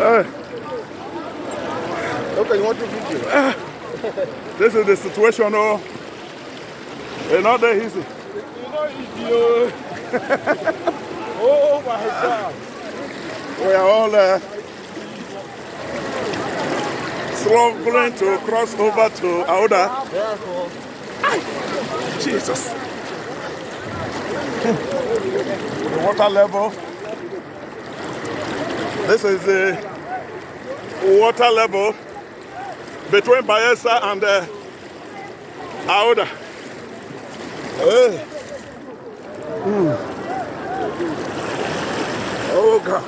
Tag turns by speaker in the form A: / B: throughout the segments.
A: Okay, you want to video?
B: This is the situation, oh. It's not that easy.
A: Oh my God.
B: We are all struggling to cross over to Aouda. Jesus. The water level. This is the water level between Bayelsa and Aouda. Oh God.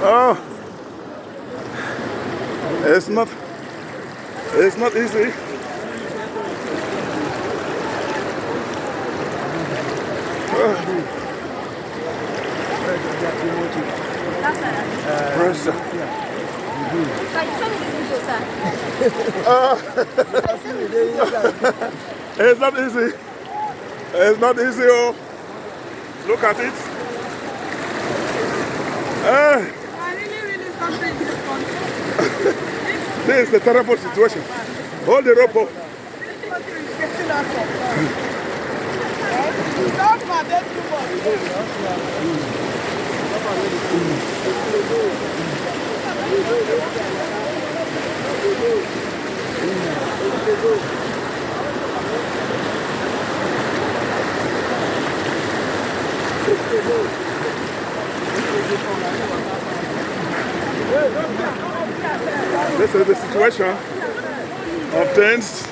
B: Oh, it's not easy. Pressure. It's not easy. It's not easy. Oh, look at it. This is a terrible situation. Hold the rope up. This is the situation of tents.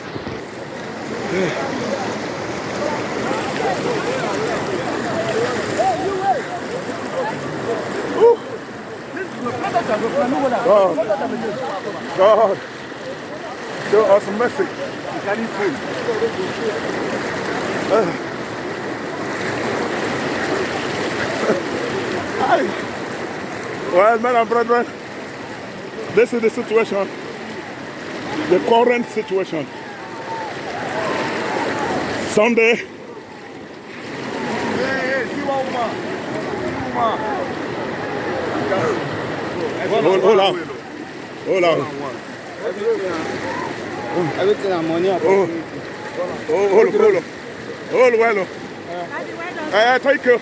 B: God, show us mercy. Well, men and brethren, this is the situation, the current situation. Sunday. Hold on.
A: Everything I'm money.
B: Hold well. I take you.